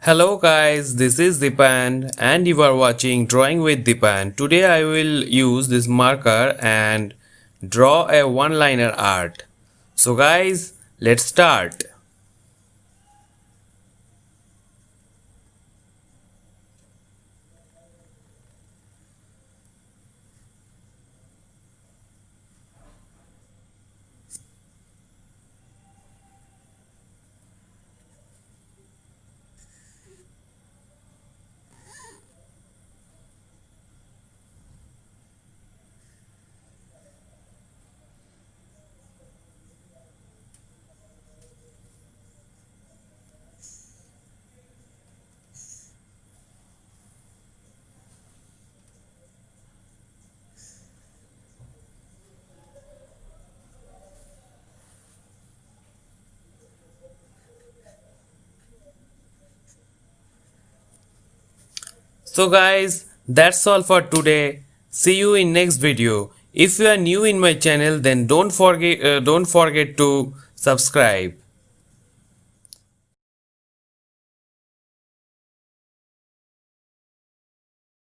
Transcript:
Hello guys, this is Dipan and you are watching Drawing with Dipan. Today I will use this marker and draw a one-liner art. So guys, let's start. So guys, that's all for today. See you in next video. If you are new in my channel then don't forget to subscribe.